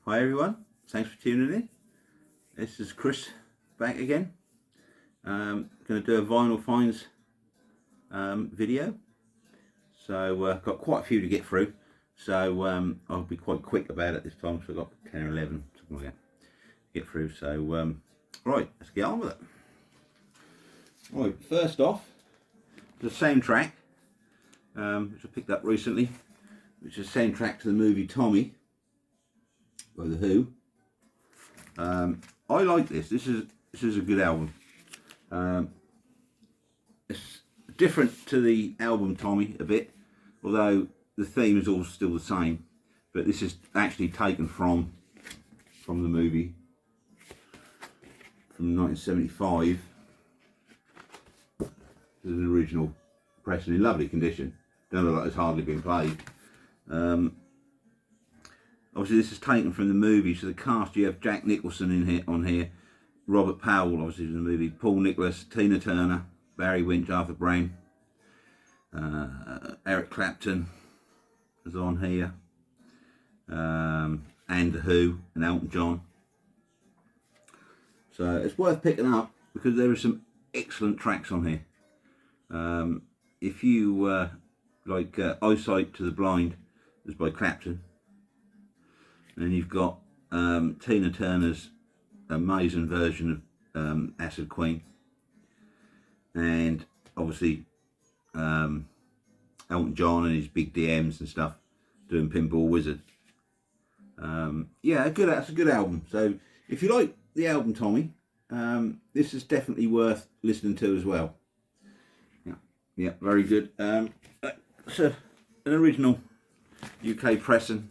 Hi everyone, thanks for tuning in. This is Chris back again. Going to do a vinyl finds video. So got quite a few to get through. So I'll be quite quick about it this time. So I've got 10 or 11, something like that, to get through. So right, let's get on with it. Right, first off, the soundtrack, which I picked up recently, which is a soundtrack to the movie Tommy by The Who. I like this. This is a good album. It's different to the album Tommy a bit, although the theme is all still the same. But this is actually taken from the movie from 1975. This is an original pressing in lovely condition. Don't look like it's hardly been played. Obviously this is taken from the movie, so the cast, you have Jack Nicholson on here, Robert Powell obviously in the movie, Paul Nicholas, Tina Turner, Barry Winch, Arthur Brown, Eric Clapton is on here, and The Who and Elton John. So it's worth picking up because there are some excellent tracks on here. If you like Eyesight to the Blind, is by Clapton. And you've got Tina Turner's amazing version of Acid Queen, and obviously Elton John and his big DMs and stuff doing Pinball Wizard. Yeah, that's a good album. So if you like the album Tommy, this is definitely worth listening to as well. Yeah, very good. It's an original UK pressing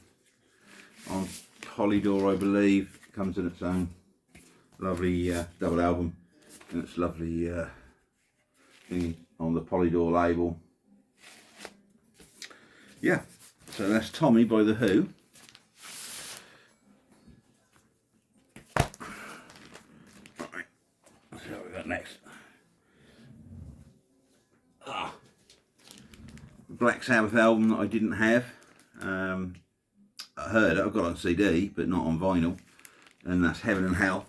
on Polydor, I believe. It comes in its own lovely double album, and it's lovely thing on the Polydor label. Yeah, so that's Tommy by The Who. Right, let's see what we got next. Black Sabbath album that I didn't have. I heard it, I've got it on CD, but not on vinyl, and that's Heaven and Hell,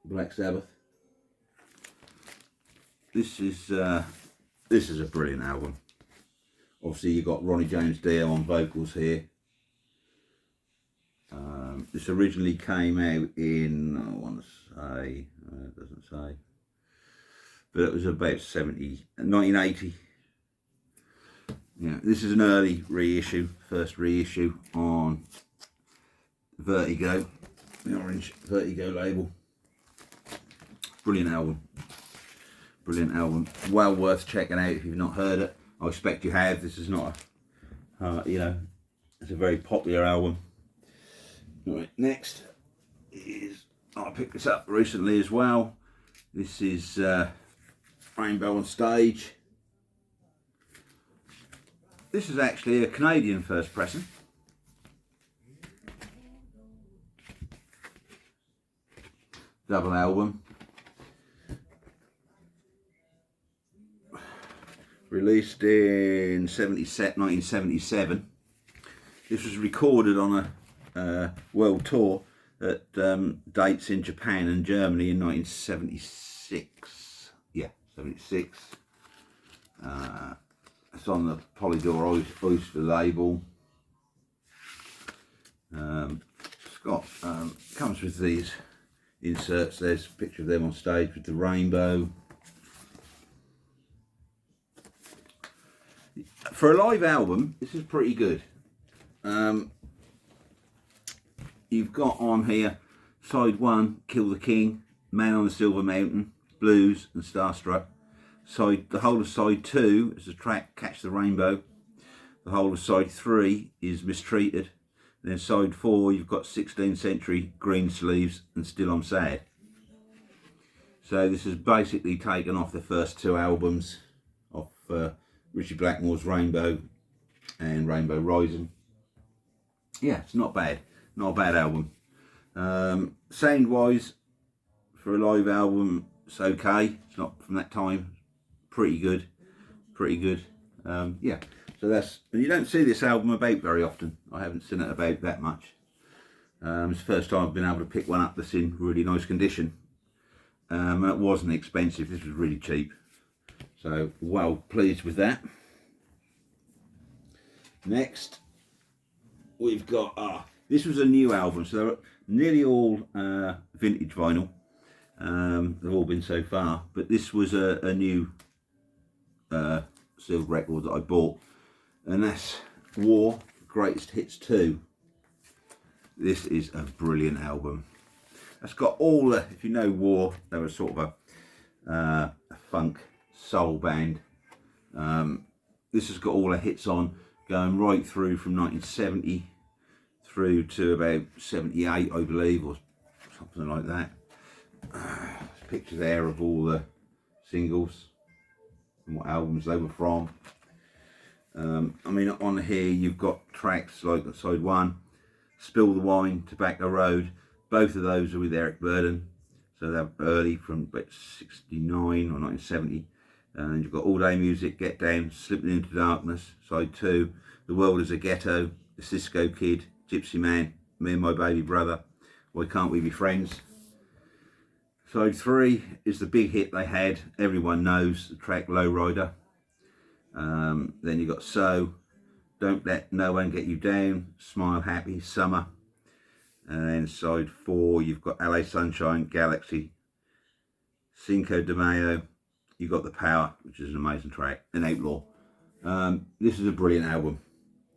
Black Sabbath. This is a brilliant album. Obviously you've got Ronnie James Dio on vocals here. This originally came out in, I want to say, it doesn't say, but it was about 1980. Yeah, this is an early reissue, first reissue on Vertigo, the orange Vertigo label. Brilliant album, well worth checking out if you've not heard it. I expect you have. This is not a, it's a very popular album. Right, next is, I picked this up recently as well. This is Rainbow on Stage. This is actually a Canadian first pressing. Double album. Released in 1977. This was recorded on a world tour that dates in Japan and Germany in 1976. Yeah, 76. It's on the Polydor Oyster label. It's got, comes with these inserts. There's a picture of them on stage with the rainbow. For a live album, this is pretty good. You've got on here side 1, Kill the King, Man on the Silver Mountain, Blues and Starstruck. The whole of side 2 is the track Catch the Rainbow. The whole of side 3 is Mistreated. And then side 4 you've got 16th Century, Green Sleeves and Still I'm Sad. So this is basically taken off the first 2 albums of Richie Blackmore's Rainbow and Rainbow Rising. Yeah, it's not bad. Not a bad album. Sound wise, for a live album, it's okay. It's not from that time. Pretty good. Yeah, so that's, and you don't see this album about very often. I haven't seen it about that much. It's the first time I've been able to pick one up that's in really nice condition. It wasn't expensive, this was really cheap. So well pleased with that. Next we've got, this was a new album, so they're nearly all vintage vinyl. They've all been so far, but this was a new silver record that I bought, and that's War Greatest Hits 2. This is a brilliant album. It's got all the, if you know War, they were sort of a funk soul band. This has got all the hits on, going right through from 1970 through to about 78, I believe, or something like that. There's pictures there of all the singles and what albums they were from. I mean, on here you've got tracks like side 1, Spill the Wine, Tobacco Road. Both of those are with Eric Burdon, so they're early, from about 69 or 1970. And you've got All Day Music, Get Down, Slipping Into Darkness. Side 2, The World Is a Ghetto, The Cisco Kid, Gypsy Man, Me and My Baby Brother, Why Can't We Be Friends. Side 3 is the big hit they had, everyone knows, the track Lowrider. Then you've got So, Don't Let No One Get You Down, Smile Happy, Summer. And then side 4, you've got LA Sunshine, Galaxy, Cinco de Mayo. You've got The Power, which is an amazing track, and Outlaw. This is a brilliant album.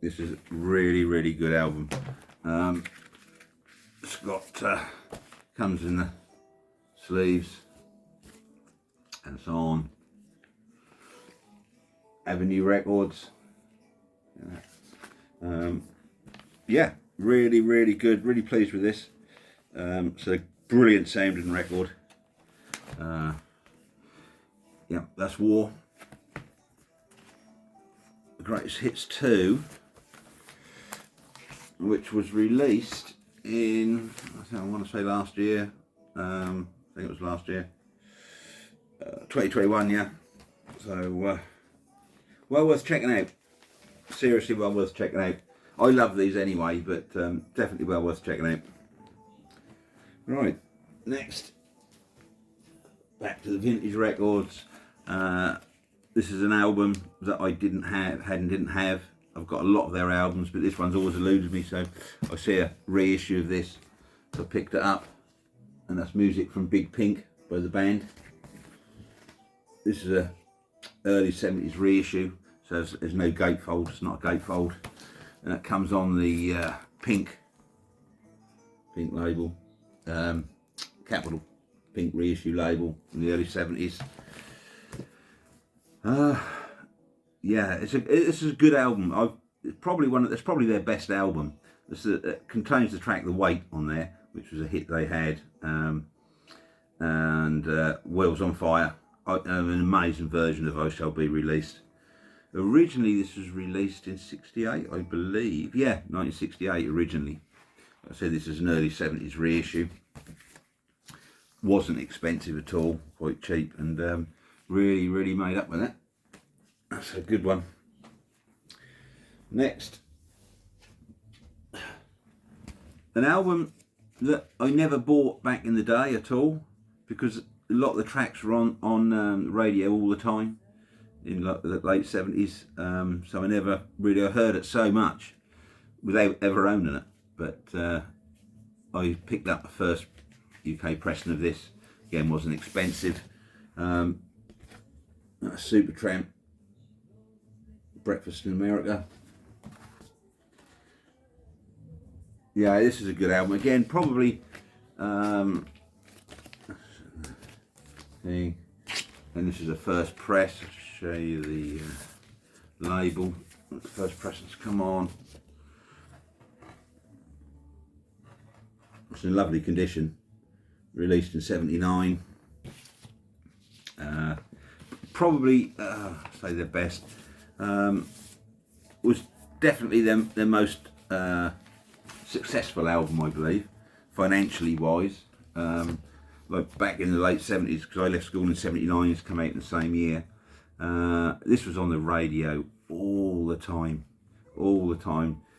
This is a really, really good album. It's got, comes in the sleeves and so on. Avenue Records. Yeah, really, really good. Really pleased with this. So brilliant sounding record. Yeah, that's War. The Greatest Hits 2, which was released in, I want to say last year. I think it was last year. 2021, yeah. So, well worth checking out. Seriously, well worth checking out. I love these anyway, but definitely well worth checking out. Right, next, back to the vintage records. This is an album that I didn't have. I've got a lot of their albums, but this one's always eluded me, so I see a reissue of this, so I picked it up, and that's Music from Big Pink by the band. This is a early 70s reissue, so there's no gatefold, it's not a gatefold, and it comes on the Pink label, Capital Pink reissue label in the early 70s. Yeah, this is a good album. It's probably their best album. It contains the track The Weight on there, which was a hit they had, and Wheels on Fire, an amazing version of I Shall Be Released. Originally this was released in 68, I believe. Yeah, 1968 originally. I said this is an early 70s reissue. Wasn't expensive at all, quite cheap, and really, really made up with it. That's a good one. Next, an album that I never bought back in the day at all, because a lot of the tracks were on radio all the time in the late 70s, so I never really heard it so much without ever owning it. But I picked up the first UK pressing of this. Again, wasn't expensive. Supertramp, Breakfast in America. Yeah, this is a good album. Again, probably thing. And this is a first press. I'll show you the label. The first press has come on. It's in lovely condition. Released in 79. Probably, say their best. Was definitely their most successful album, I believe, financially wise. Like back in the late 70s, because I left school in 79, it's come out in the same year. This was on the radio all the time.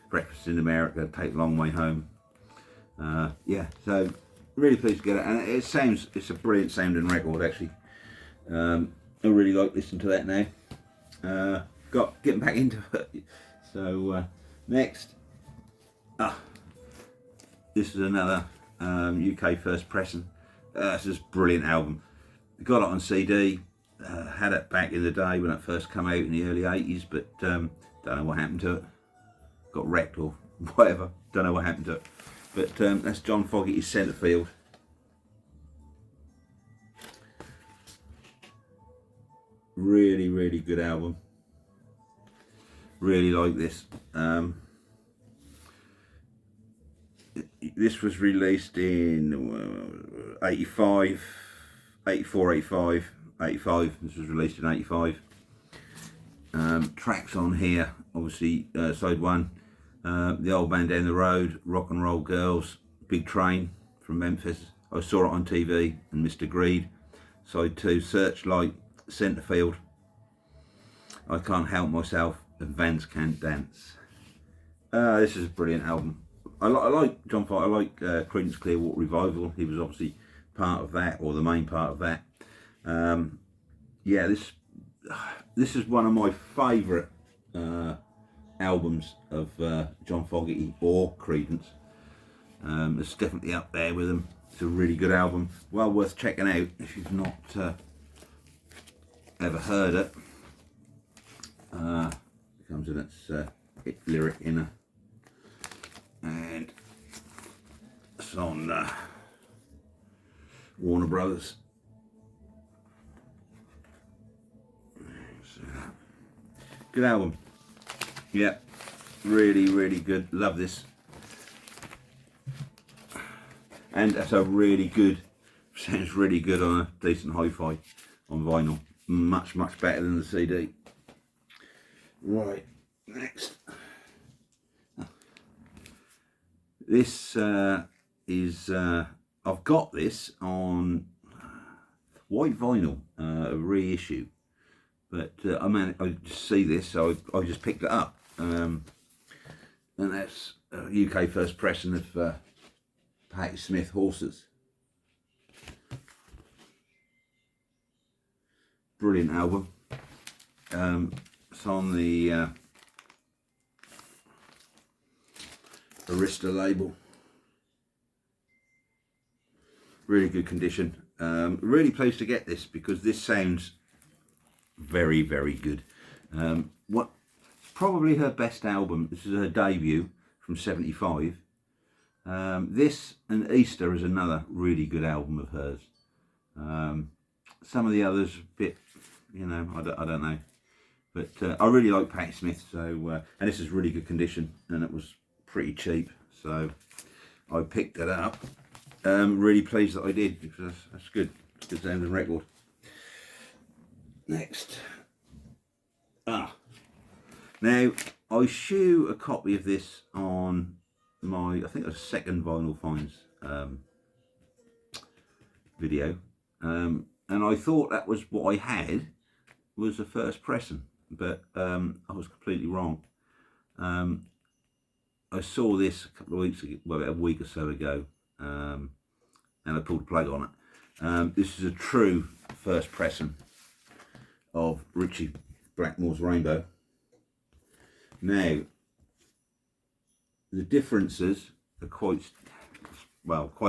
Breakfast in America, Take a Long Way Home. Yeah, so really pleased to get it, and it's a brilliant sounding record actually. I really like listening to that now. Getting back into it. So next, this is another UK first pressing. This is a brilliant album. Got it on CD. Had it back in the day when it first came out in the early 80s, but don't know what happened to it. Got wrecked or whatever. Don't know what happened to it. But that's John Fogerty's Centrefield. Really, really good album. Really like this. This was released in 85, 84, 85, 85. This was released in 85. Tracks on here, obviously side one, The Old Man Down the Road, Rock and Roll Girls, Big Train from Memphis, I Saw It on TV, and Mr. Greed. Side two, Searchlight, Centrefield, I Can't Help Myself, and Vans Can't Dance. This is a brilliant album. I like John Fogerty. I like Creedence Clearwater Revival. He was obviously part of that, or the main part of that. Yeah, this is one of my favourite albums of John Fogerty or Creedence. It's definitely up there with them. It's a really good album, well worth checking out if you've not ever heard it. It comes in its lyric inner, and it's on Warner Brothers. Good album. Yeah, really, really good. Love this. And that's a really good, sounds really good on a decent hi-fi on vinyl. Much, much better than the CD. Right, next. This is, I've got this on white vinyl, a reissue. But I just see this, so I just picked it up. And that's UK first pressing of Patti Smith, Horses. Brilliant album. It's on the Arista label. Really good condition. Really pleased to get this because this sounds very, very good. What probably her best album. This is her debut from '75. This and Easter is another really good album of hers. Some of the others a bit, you know, I don't know, but I really like Patti Smith. So and this is really good condition, and it was pretty cheap, so I picked it up. Really pleased that I did because that's good. It's a good sounding record. Next, now I shoe a copy of this on my, I think it was second Vinyl Finds video, and I thought that was what I had was the first pressing, but I was completely wrong. I saw this a couple of weeks ago, well, about a week or so ago, and I pulled the plug on it. This is a true first pressing of Richie Blackmore's Rainbow. Now, the differences are quite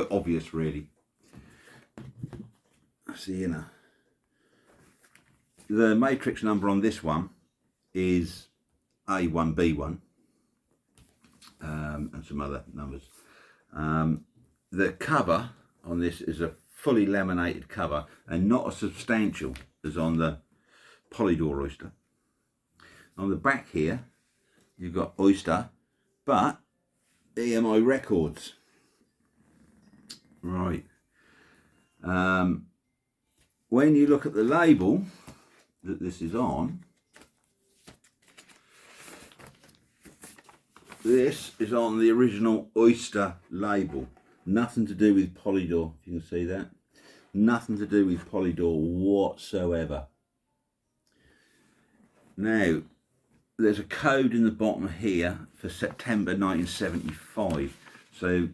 obvious, really. See, you know, the matrix number on this one is A1B1, and some other numbers. The cover on this is a fully laminated cover and not as substantial as on the Polydor Oyster. On the back here you've got Oyster but EMI records. Right. When you look at the label that this is on, this is on the original Oyster label. Nothing to do with Polydor, if you can see that. Nothing to do with Polydor whatsoever. Now, there's a code in the bottom here for September 1975. So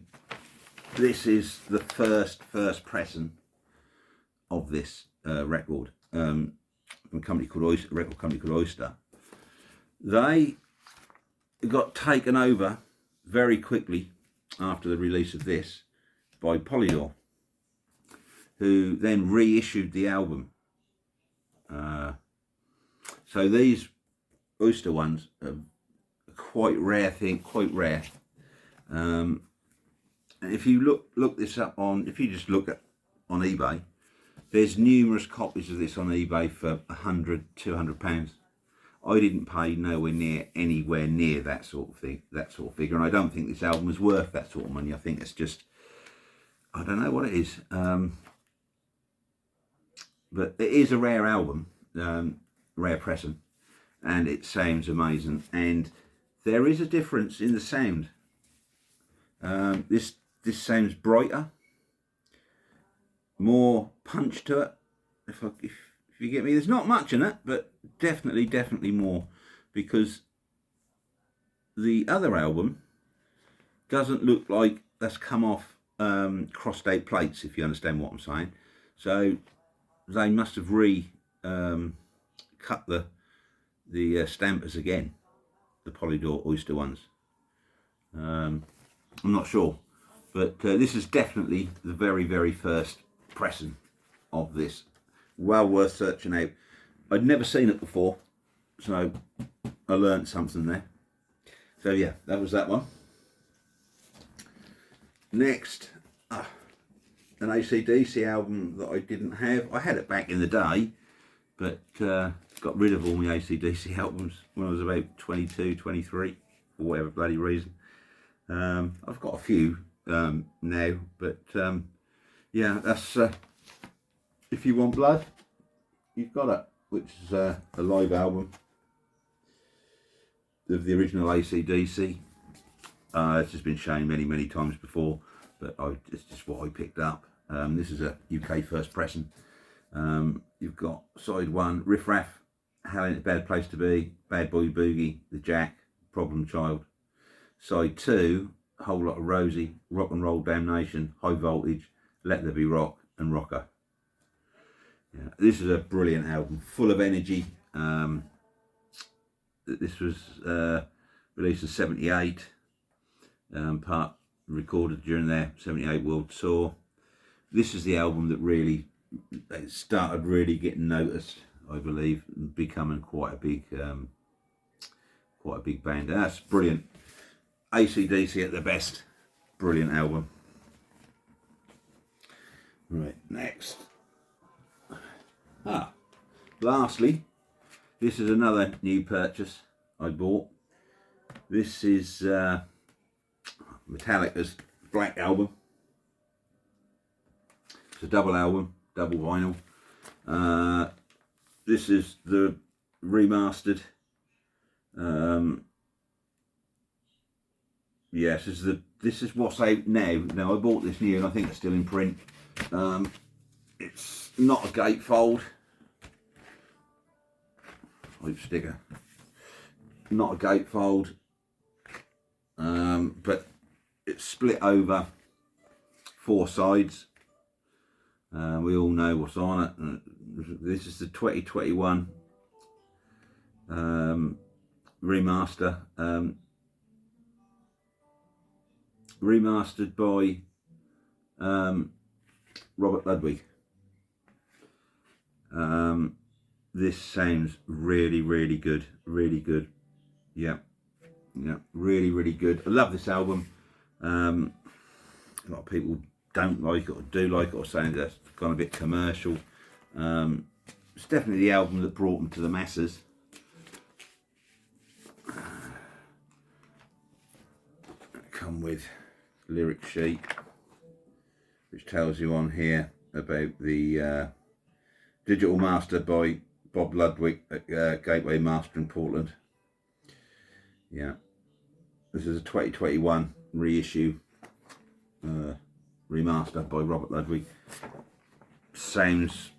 this is the first pressing of this record from a company called Oyster, record company called Oyster. They got taken over very quickly after the release of this by Polydor, who then reissued the album. So these Oyster ones are quite rare thing, quite rare. And if you look this up on, if you just look at on eBay, there's numerous copies of this on eBay for £100–200. I didn't pay anywhere near that sort of thing, that sort of figure, and I don't think this album is worth that sort of money. I think it's just, I don't know what it is, but it is a rare album, rare pressing, and it sounds amazing. And there is a difference in the sound. This sounds brighter, more punch to it. If you get me, there's not much in it, but definitely more, because the other album doesn't look like that's come off crossed out plates, if you understand what I'm saying. So they must have cut the stampers again, the Polydor Oyster ones. I'm not sure, but this is definitely the very first pressing of this. Well worth searching out. I'd never seen it before, so I learned something there. So yeah, that was that one. Next, an ACDC album that I didn't have. I had it back in the day, but got rid of all my ACDC albums when I was about 22, 23, for whatever bloody reason. I've got a few now, but yeah, that's If You Want Blood, You've Got It, which is a live album of the original ACDC. It's just been shown many times before, but it's just what I picked up. This is a UK first pressing. You've got side one, Riff Raff, How Ain't a Bad Place to Be, Bad Boy Boogie, The Jack, Problem Child. Side two, Whole Lot of Rosie, Rock and Roll Damnation, High Voltage, Let There Be Rock, and Rocker. Yeah, this is a brilliant album, full of energy. This was released in '78, part recorded during their '78 World Tour. This is the album that really started getting noticed, I believe, and becoming quite a big band. That's brilliant. ACDC at the best. Brilliant album. Right, next. Lastly, this is another new purchase I bought. This is Metallica's Black Album. It's a double album, double vinyl. This is the remastered. Yes, this is what's out now. Now, I bought this new and I think it's still in print. It's not a gatefold. Type sticker. Not a gatefold. But it's split over 4 sides. We all know what's on it. This is the 2021 remaster. Remastered by Robert Ludwig. This sounds really good, really good. Yeah, really good. I love this album. A lot of people don't like it or do like it, or saying that's gone a bit commercial. It's definitely the album that brought them to the masses. Come with lyric sheet, which tells you on here about the digital master by Bob Ludwig at Gateway Master in Portland. Yeah, this is a 2021 reissue, remaster by Robert Ludwig. Sounds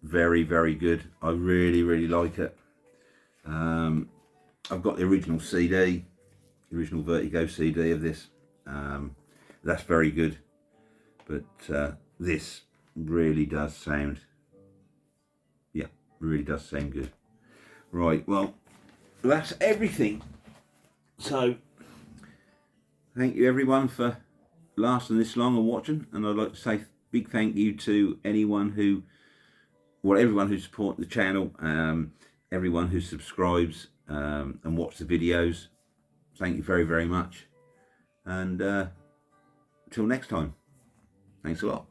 very good. I really like it. I've got the original CD, the original Vertigo CD of this. That's very good. but this really does sound, yeah, really does sound good. Right, well, that's everything. So thank you everyone for lasting this long and watching, and I'd like to say big thank you to everyone who supports the channel, everyone who subscribes and watch the videos. Thank you very, very much, and till next time, thanks a lot.